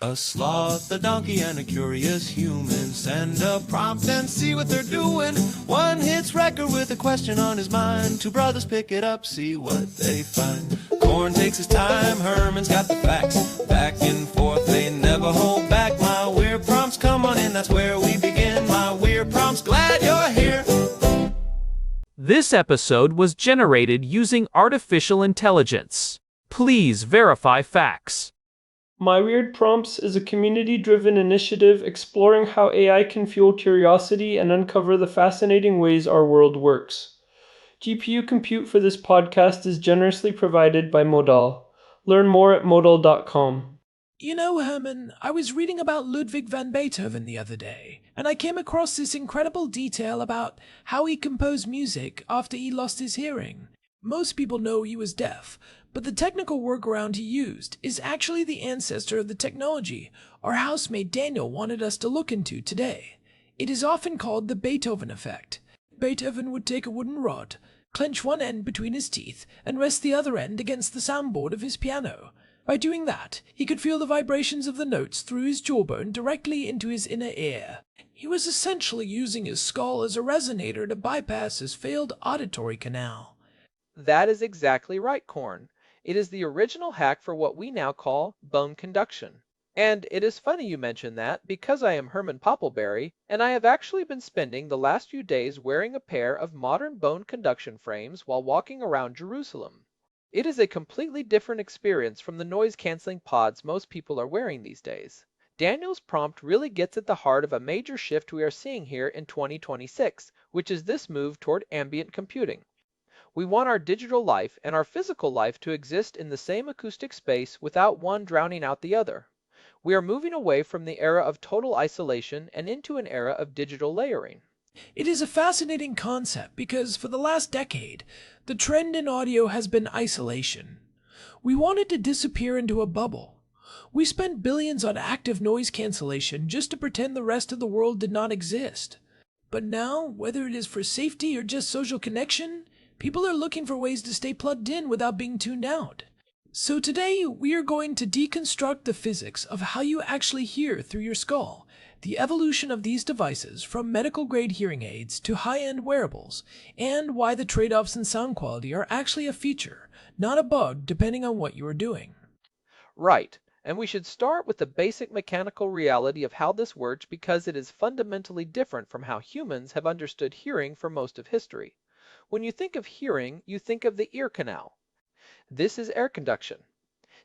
A sloth, a donkey, and a curious human. Send a prompt and see what they're doing. One hits record with a question on his mind. Two brothers pick it up, see what they find. Corn takes his time, Herman's got the facts. Back and forth, they never hold back. My weird prompts, come on in, that's where we begin. My weird prompts, glad you're here. This episode was generated using artificial intelligence. Please verify facts. My Weird Prompts is a community-driven initiative exploring how AI can fuel curiosity and uncover the fascinating ways our world works. GPU compute for this podcast is generously provided by Modal. Learn more at modal.com. You know, Herman, I was reading about Ludwig van Beethoven the other day, and I came across this incredible detail about how he composed music after he lost his hearing. Most people know he was deaf, but the technical workaround he used is actually the ancestor of the technology our housemate Daniel wanted us to look into today. It is often called the Beethoven effect. Beethoven would take a wooden rod, clench one end between his teeth, and rest the other end against the soundboard of his piano. By doing that, he could feel the vibrations of the notes through his jawbone directly into his inner ear. He was essentially using his skull as a resonator to bypass his failed auditory canal. That is exactly right, Korn. It is the original hack for what we now call bone conduction. And it is funny you mention that because I am Herman Poppleberry, and I have actually been spending the last few days wearing a pair of modern bone conduction frames while walking around Jerusalem. It is a completely different experience from the noise-canceling pods most people are wearing these days. Daniel's prompt really gets at the heart of a major shift we are seeing here in 2026, which is this move toward ambient computing. We want our digital life and our physical life to exist in the same acoustic space without one drowning out the other. We are moving away from the era of total isolation and into an era of digital layering. It is a fascinating concept because for the last decade, the trend in audio has been isolation. We wanted to disappear into a bubble. We spent billions on active noise cancellation just to pretend the rest of the world did not exist. But now, whether it is for safety or just social connection, people are looking for ways to stay plugged in without being tuned out. So today, we are going to deconstruct the physics of how you actually hear through your skull, the evolution of these devices from medical-grade hearing aids to high-end wearables, and why the trade-offs in sound quality are actually a feature, not a bug, depending on what you are doing. Right, and we should start with the basic mechanical reality of how this works because it is fundamentally different from how humans have understood hearing for most of history. When you think of hearing, you think of the ear canal. This is air conduction.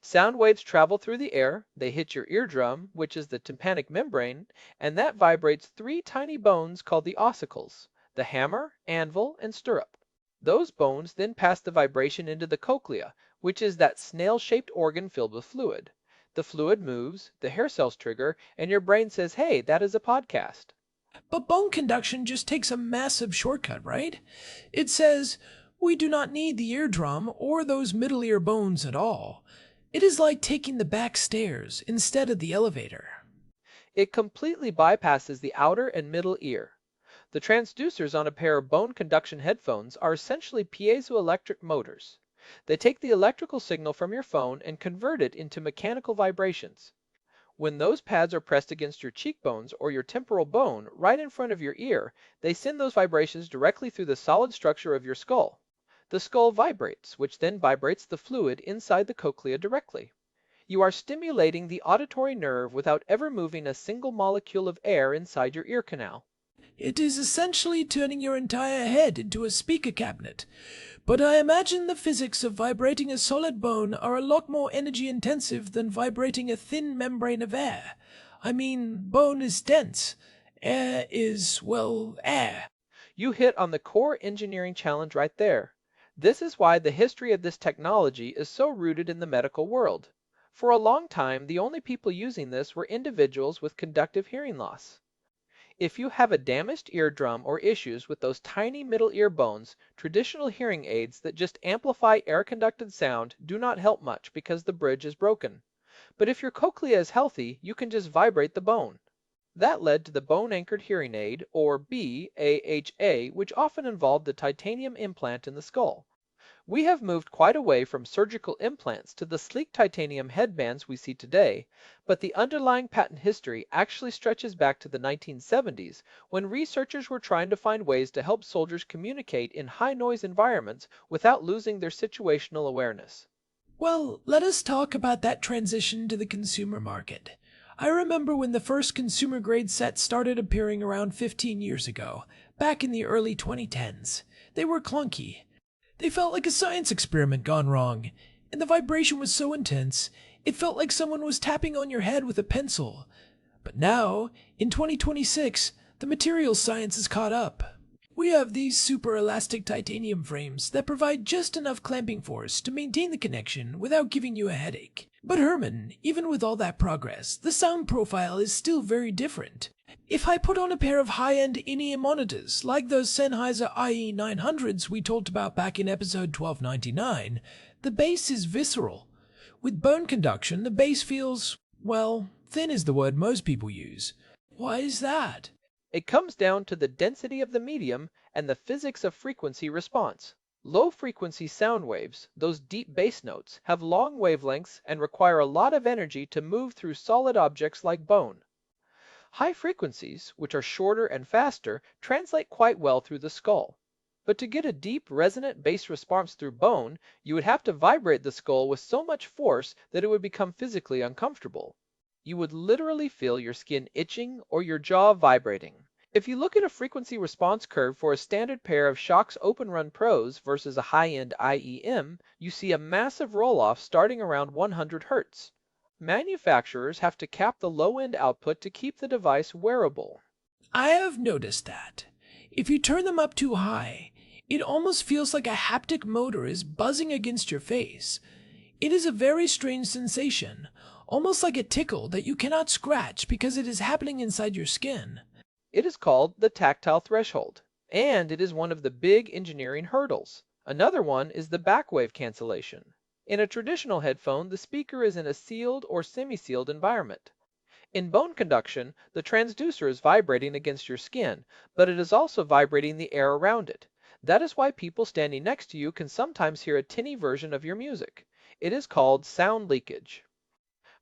Sound waves travel through the air, they hit your eardrum, which is the tympanic membrane, and that vibrates three tiny bones called the ossicles, the hammer, anvil, and stirrup. Those bones then pass the vibration into the cochlea, which is that snail-shaped organ filled with fluid. The fluid moves, the hair cells trigger, and your brain says, hey, that is a podcast. But bone conduction just takes a massive shortcut, right? It says, we do not need the eardrum or those middle ear bones at all. It is like taking the back stairs instead of the elevator. It completely bypasses the outer and middle ear. The transducers on a pair of bone conduction headphones are essentially piezoelectric motors. They take the electrical signal from your phone and convert it into mechanical vibrations. When those pads are pressed against your cheekbones or your temporal bone right in front of your ear, they send those vibrations directly through the solid structure of your skull. The skull vibrates, which then vibrates the fluid inside the cochlea directly. You are stimulating the auditory nerve without ever moving a single molecule of air inside your ear canal. It is essentially turning your entire head into a speaker cabinet. But I imagine the physics of vibrating a solid bone are a lot more energy intensive than vibrating a thin membrane of air. I mean, bone is dense. Air is, well, air. You hit on the core engineering challenge right there. This is why the history of this technology is so rooted in the medical world. For a long time, the only people using this were individuals with conductive hearing loss. If you have a damaged eardrum or issues with those tiny middle ear bones, traditional hearing aids that just amplify air-conducted sound do not help much because the bridge is broken. But if your cochlea is healthy, you can just vibrate the bone. That led to the bone-anchored hearing aid, or BAHA, which often involved the titanium implant in the skull. We have moved quite away from surgical implants to the sleek titanium headbands we see today, but the underlying patent history actually stretches back to the 1970s when researchers were trying to find ways to help soldiers communicate in high-noise environments without losing their situational awareness. Well, let us talk about that transition to the consumer market. I remember when the first consumer-grade sets started appearing around 15 years ago, back in the early 2010s. They were clunky. They felt like a science experiment gone wrong, and the vibration was so intense, it felt like someone was tapping on your head with a pencil. But now, in 2026, the materials science has caught up. We have these super elastic titanium frames that provide just enough clamping force to maintain the connection without giving you a headache. But Herman, even with all that progress, the sound profile is still very different. If I put on a pair of high-end in-ear monitors like those Sennheiser IE900s we talked about back in episode 1299, the bass is visceral. With bone conduction, the bass feels, well, thin is the word most people use. Why is that? It comes down to the density of the medium and the physics of frequency response. Low-frequency sound waves, those deep bass notes, have long wavelengths and require a lot of energy to move through solid objects like bone. High frequencies, which are shorter and faster, translate quite well through the skull. But to get a deep, resonant bass response through bone, you would have to vibrate the skull with so much force that it would become physically uncomfortable. You would literally feel your skin itching or your jaw vibrating. If you look at a frequency response curve for a standard pair of Shox Open Run Pros versus a high-end IEM, you see a massive roll-off starting around 100 Hz. Manufacturers have to cap the low-end output to keep the device wearable. I have noticed that. If you turn them up too high, it almost feels like a haptic motor is buzzing against your face. It is a very strange sensation, almost like a tickle that you cannot scratch because it is happening inside your skin. It is called the tactile threshold, and it is one of the big engineering hurdles. Another one is the backwave cancellation. In a traditional headphone, the speaker is in a sealed or semi-sealed environment. In bone conduction, the transducer is vibrating against your skin, but it is also vibrating the air around it. That is why people standing next to you can sometimes hear a tinny version of your music. It is called sound leakage.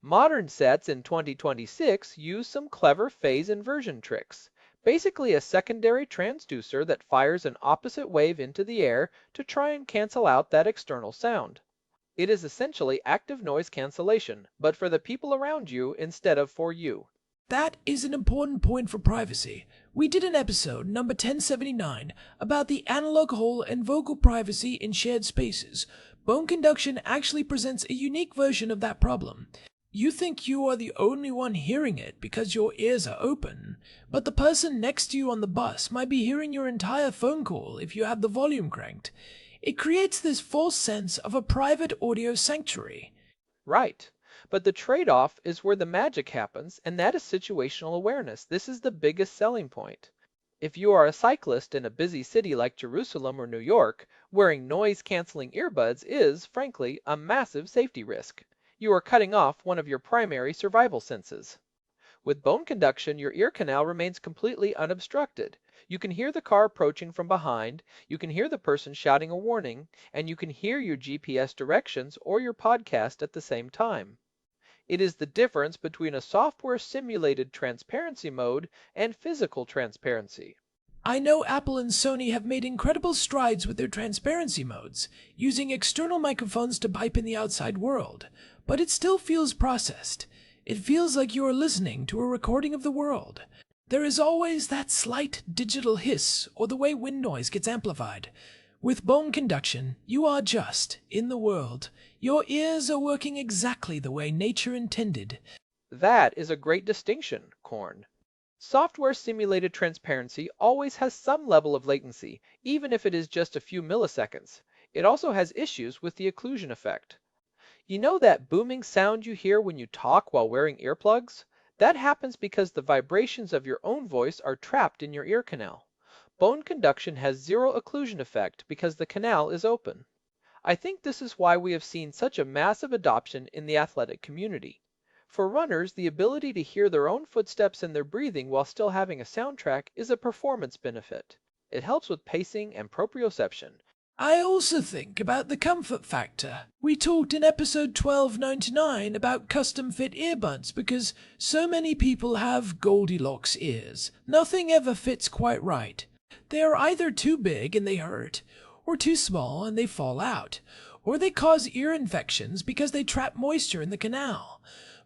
Modern sets in 2026 use some clever phase inversion tricks. Basically a secondary transducer that fires an opposite wave into the air to try and cancel out that external sound. It is essentially active noise cancellation, but for the people around you instead of for you. That is an important point for privacy. We did an episode, number 1079, about the analog hole and vocal privacy in shared spaces. Bone conduction actually presents a unique version of that problem. You think you are the only one hearing it because your ears are open, but the person next to you on the bus might be hearing your entire phone call if you have the volume cranked. It creates this false sense of a private audio sanctuary. Right. But the trade-off is where the magic happens, and that is situational awareness. This is the biggest selling point. If you are a cyclist in a busy city like Jerusalem or New York, wearing noise-canceling earbuds is, frankly, a massive safety risk. You are cutting off one of your primary survival senses. With bone conduction, your ear canal remains completely unobstructed. You can hear the car approaching from behind, you can hear the person shouting a warning, and you can hear your GPS directions or your podcast at the same time. It is the difference between a software-simulated transparency mode and physical transparency. I know Apple and Sony have made incredible strides with their transparency modes, using external microphones to pipe in the outside world, but it still feels processed. It feels like you are listening to a recording of the world. There is always that slight digital hiss or the way wind noise gets amplified. With bone conduction, you are just in the world. Your ears are working exactly the way nature intended. That is a great distinction, Korn. Software-simulated transparency always has some level of latency, even if it is just a few milliseconds. It also has issues with the occlusion effect. You know that booming sound you hear when you talk while wearing earplugs? That happens because the vibrations of your own voice are trapped in your ear canal. Bone conduction has zero occlusion effect because the canal is open. I think this is why we have seen such a massive adoption in the athletic community. For runners, the ability to hear their own footsteps and their breathing while still having a soundtrack is a performance benefit. It helps with pacing and proprioception. I also think about the comfort factor. We talked in episode 1299 about custom-fit earbuds because so many people have Goldilocks ears. Nothing ever fits quite right. They are either too big and they hurt, or too small and they fall out, or they cause ear infections because they trap moisture in the canal.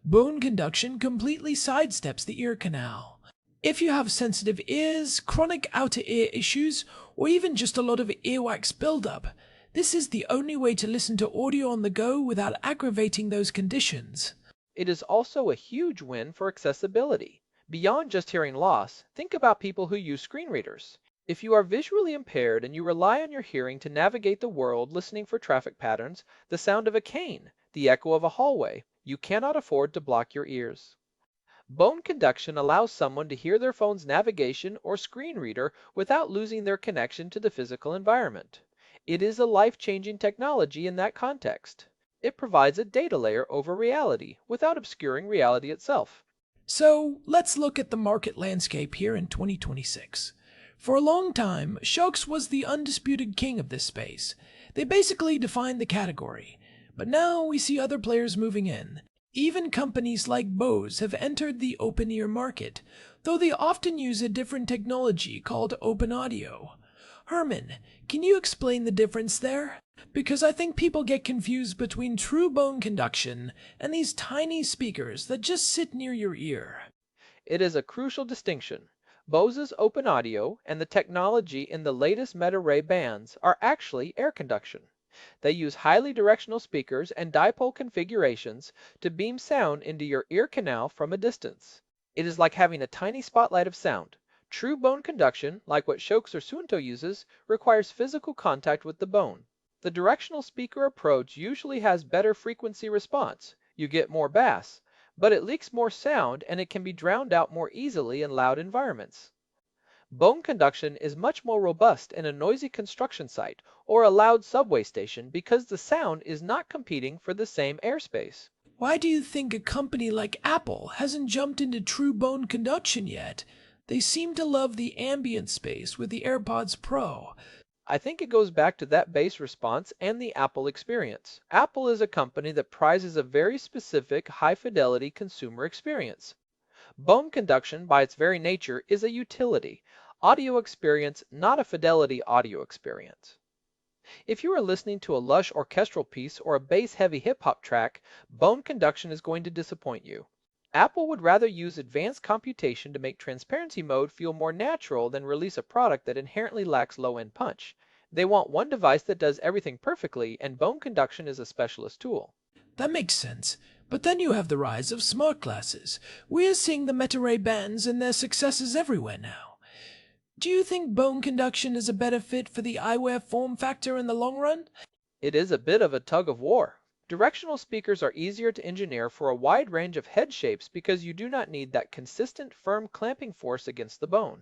Bone conduction completely sidesteps the ear canal. If you have sensitive ears, chronic outer ear issues, or even just a lot of earwax buildup, this is the only way to listen to audio on the go without aggravating those conditions. It is also a huge win for accessibility. Beyond just hearing loss, think about people who use screen readers. If you are visually impaired and you rely on your hearing to navigate the world listening for traffic patterns, the sound of a cane, the echo of a hallway, you cannot afford to block your ears. Bone conduction allows someone to hear their phone's navigation or screen reader without losing their connection to the physical environment. It is a life-changing technology in that context. It provides a data layer over reality without obscuring reality itself. So let's look at the market landscape here in 2026. For a long time, Shokes was the undisputed king of this space. They basically defined the category. But now we see other players moving in. Even companies like Bose have entered the open-ear market, though they often use a different technology called open audio. Herman, can you explain the difference there? Because I think people get confused between true bone conduction and these tiny speakers that just sit near your ear. It is a crucial distinction. Bose's open audio and the technology in the latest meta-ray bands are actually air conduction. They use highly directional speakers and dipole configurations to beam sound into your ear canal from a distance. It is like having a tiny spotlight of sound. True bone conduction, like what Shokes or Suunto uses, requires physical contact with the bone. The directional speaker approach usually has better frequency response. You get more bass, but it leaks more sound and it can be drowned out more easily in loud environments. Bone conduction is much more robust in a noisy construction site or a loud subway station because the sound is not competing for the same airspace. Why do you think a company like Apple hasn't jumped into true bone conduction yet? They seem to love the ambient space with the AirPods Pro. I think it goes back to that bass response and the Apple experience. Apple is a company that prizes a very specific, high-fidelity consumer experience. Bone conduction, by its very nature, is a utility, audio experience, not a fidelity audio experience. If you are listening to a lush orchestral piece or a bass-heavy hip-hop track, bone conduction is going to disappoint you. Apple would rather use advanced computation to make transparency mode feel more natural than release a product that inherently lacks low-end punch. They want one device that does everything perfectly, and bone conduction is a specialist tool. That makes sense. But then you have the rise of smart glasses. We are seeing the meta-ray bands and their successes everywhere now. Do you think bone conduction is a better fit for the eyewear form factor in the long run? It is a bit of a tug of war. Directional speakers are easier to engineer for a wide range of head shapes because you do not need that consistent, firm clamping force against the bone.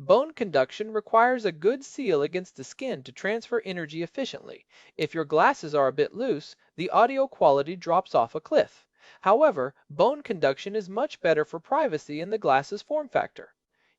Bone conduction requires a good seal against the skin to transfer energy efficiently. If your glasses are a bit loose, the audio quality drops off a cliff. However, bone conduction is much better for privacy in the glasses form factor.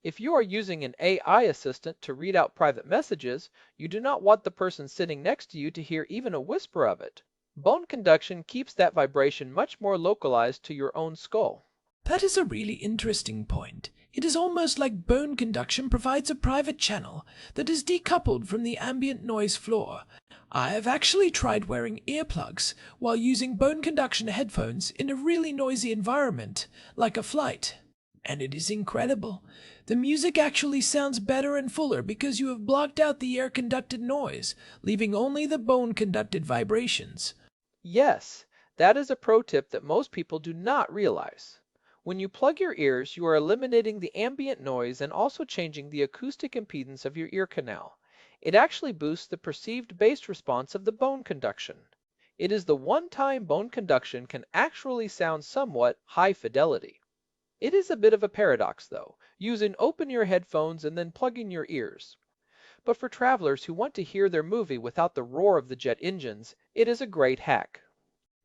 If you are using an AI assistant to read out private messages, you do not want the person sitting next to you to hear even a whisper of it. Bone conduction keeps that vibration much more localized to your own skull. That is a really interesting point. It is almost like bone conduction provides a private channel that is decoupled from the ambient noise floor. I have actually tried wearing earplugs while using bone conduction headphones in a really noisy environment, like a flight. And it is incredible. The music actually sounds better and fuller because you have blocked out the air-conducted noise, leaving only the bone-conducted vibrations. Yes, that is a pro tip that most people do not realize. When you plug your ears, you are eliminating the ambient noise and also changing the acoustic impedance of your ear canal. It actually boosts the perceived bass response of the bone conduction. It is the one time bone conduction can actually sound somewhat high fidelity. It is a bit of a paradox, though, using open-ear headphones and then plugging your ears. But for travelers who want to hear their movie without the roar of the jet engines, it is a great hack.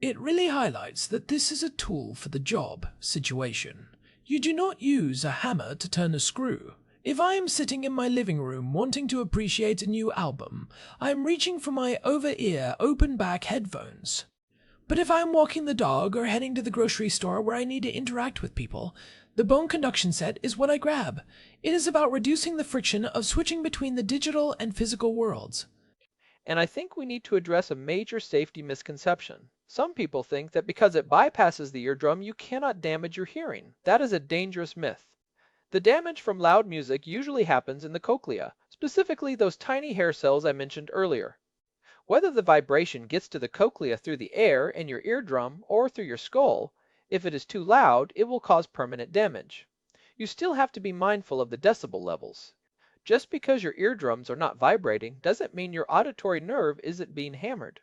It really highlights that this is a tool for the job situation. You do not use a hammer to turn a screw. If I am sitting in my living room wanting to appreciate a new album, I am reaching for my over-ear, open-back headphones. But if I am walking the dog or heading to the grocery store where I need to interact with people, the bone conduction set is what I grab. It is about reducing the friction of switching between the digital and physical worlds. And I think we need to address a major safety misconception. Some people think that because it bypasses the eardrum, you cannot damage your hearing. That is a dangerous myth. The damage from loud music usually happens in the cochlea, specifically those tiny hair cells I mentioned earlier. Whether the vibration gets to the cochlea through the air in your eardrum or through your skull, if it is too loud, it will cause permanent damage. You still have to be mindful of the decibel levels. Just because your eardrums are not vibrating doesn't mean your auditory nerve isn't being hammered.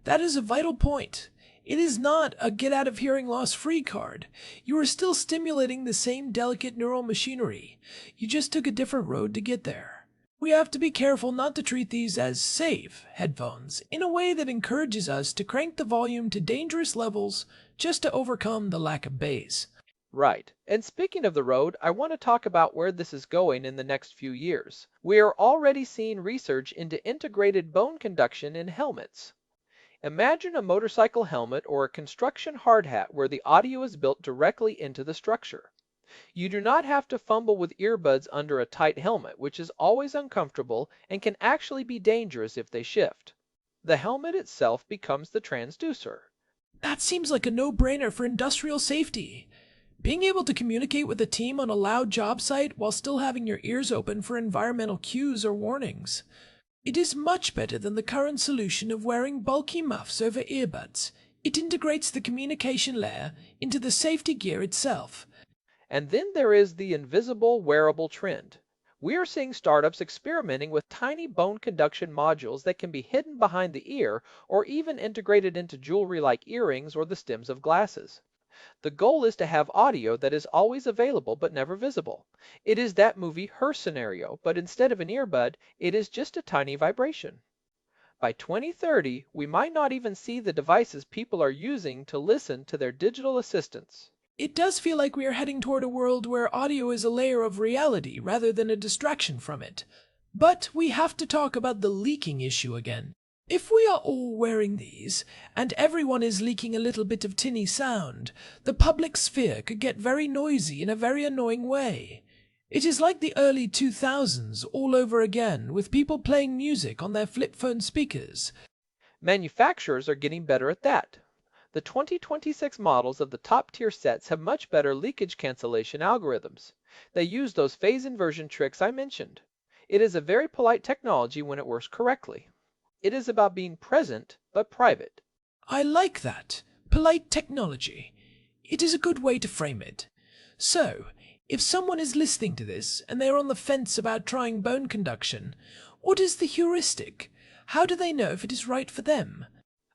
That is a vital point. It is not a get out of hearing loss free card. You are still stimulating the same delicate neural machinery. You just took a different road to get there. We have to be careful not to treat these as safe headphones in a way that encourages us to crank the volume to dangerous levels just to overcome the lack of bass. Right. And speaking of the road, I want to talk about where this is going in the next few years. We are already seeing research into integrated bone conduction in helmets. Imagine a motorcycle helmet or a construction hard hat where the audio is built directly into the structure. You do not have to fumble with earbuds under a tight helmet, which is always uncomfortable and can actually be dangerous if they shift. The helmet itself becomes the transducer. That seems like a no-brainer for industrial safety. Being able to communicate with a team on a loud job site while still having your ears open for environmental cues or warnings. It is much better than the current solution of wearing bulky muffs over earbuds. It integrates the communication layer into the safety gear itself. And then there is the invisible wearable trend. We are seeing startups experimenting with tiny bone conduction modules that can be hidden behind the ear or even integrated into jewelry like earrings or the stems of glasses. The goal is to have audio that is always available but never visible. It is that movie Her scenario, but instead of an earbud, it is just a tiny vibration. By 2030, we might not even see the devices people are using to listen to their digital assistants. It does feel like we are heading toward a world where audio is a layer of reality rather than a distraction from it. But we have to talk about the leaking issue again. If we are all wearing these, and everyone is leaking a little bit of tinny sound, the public sphere could get very noisy in a very annoying way. It is like the early 2000s all over again, with people playing music on their flip phone speakers. Manufacturers are getting better at that. The 2026 models of the top-tier sets have much better leakage cancellation algorithms. They use those phase inversion tricks I mentioned. It is a very polite technology when it works correctly. It is about being present, but private. I like that. Polite technology. It is a good way to frame it. So, if someone is listening to this and they are on the fence about trying bone conduction, what is the heuristic? How do they know if it is right for them?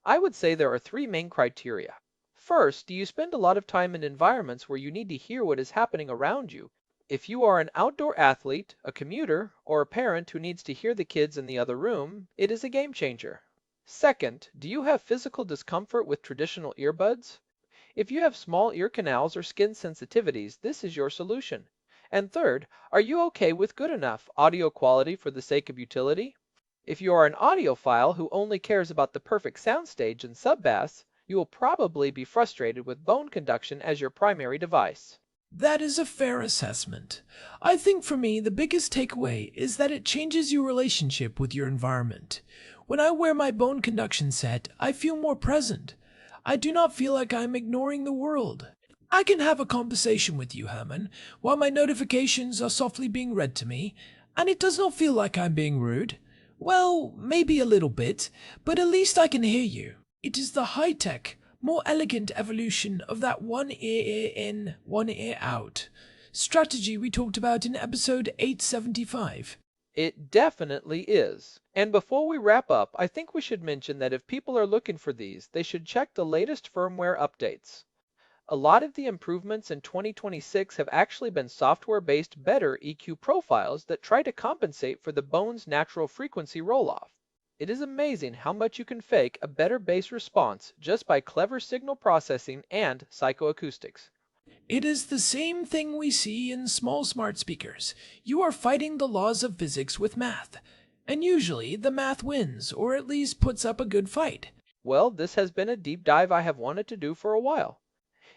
I would say there are three main criteria. First, do you spend a lot of time in environments where you need to hear what is happening around you? If you are an outdoor athlete, a commuter, or a parent who needs to hear the kids in the other room, it is a game changer. Second, do you have physical discomfort with traditional earbuds? If you have small ear canals or skin sensitivities, this is your solution. And third, are you okay with good enough audio quality for the sake of utility? If you are an audiophile who only cares about the perfect soundstage and sub-bass, you will probably be frustrated with bone conduction as your primary device. That is a fair assessment. I think for me, the biggest takeaway is that it changes your relationship with your environment. When I wear my bone conduction set, I feel more present. I do not feel like I am ignoring the world. I can have a conversation with you, Herman, while my notifications are softly being read to me, and it does not feel like I'm being rude. Well, maybe a little bit, but at least I can hear you. It is the high-tech, more elegant evolution of that one ear in, one ear out strategy we talked about in episode 875. It definitely is. And before we wrap up, I think we should mention that if people are looking for these, they should check the latest firmware updates. A lot of the improvements in 2026 have actually been software-based better EQ profiles that try to compensate for the bone's natural frequency roll-off. It is amazing how much you can fake a better bass response just by clever signal processing and psychoacoustics. It is the same thing we see in small smart speakers. You are fighting the laws of physics with math. And usually the math wins, or at least puts up a good fight. Well, this has been a deep dive I have wanted to do for a while.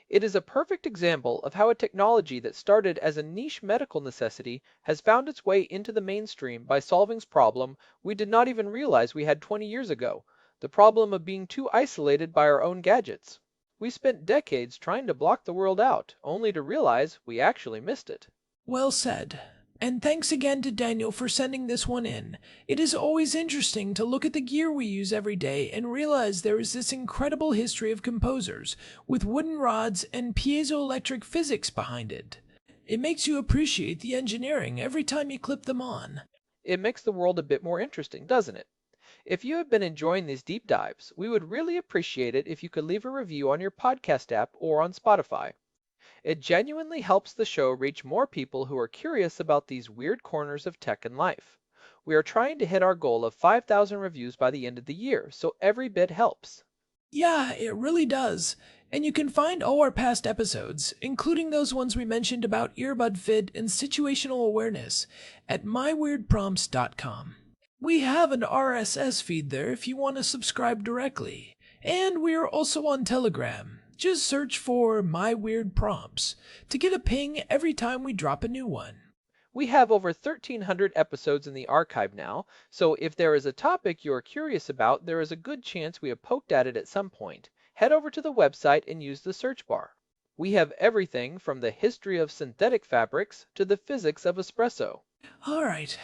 It is a perfect example of how a technology that started as a niche medical necessity has found its way into the mainstream by solving a problem we did not even realize we had 20 years ago, the problem of being too isolated by our own gadgets. We spent decades trying to block the world out, only to realize we actually missed it. Well said. And thanks again to Daniel for sending this one in. It is always interesting to look at the gear we use every day and realize there is this incredible history of composers, with wooden rods and piezoelectric physics behind it. It makes you appreciate the engineering every time you clip them on. It makes the world a bit more interesting, doesn't it? If you have been enjoying these deep dives, we would really appreciate it if you could leave a review on your podcast app or on Spotify. It genuinely helps the show reach more people who are curious about these weird corners of tech and life. We are trying to hit our goal of 5,000 reviews by the end of the year, so every bit helps. Yeah, it really does. And you can find all our past episodes, including those ones we mentioned about earbud fit and situational awareness, at myweirdprompts.com. We have an RSS feed there if you want to subscribe directly. And we are also on Telegram. Just search for My Weird Prompts to get a ping every time we drop a new one. We have over 1,300 episodes in the archive now, so if there is a topic you are curious about, there is a good chance we have poked at it at some point. Head over to the website and use the search bar. We have everything from the history of synthetic fabrics to the physics of espresso. All right,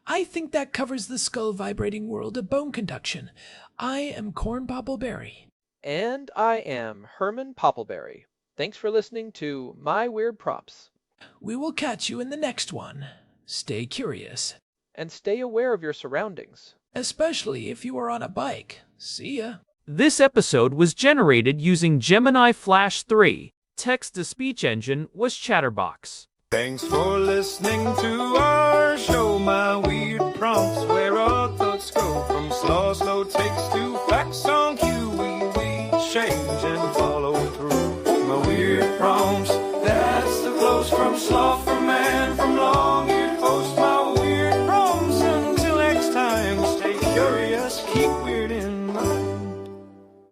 I think that covers the skull vibrating world of bone conduction. I am Corn Poppleberry. And I am Herman Poppleberry. Thanks for listening to My Weird Prompts. We will catch you in the next one. Stay curious. And stay aware of your surroundings. Especially if you are on a bike. See ya. This episode was generated using Gemini Flash 3. Text-to-speech engine was Chatterbox. Thanks for listening to our show, My Weird Prompts, where our thoughts go from slow takes to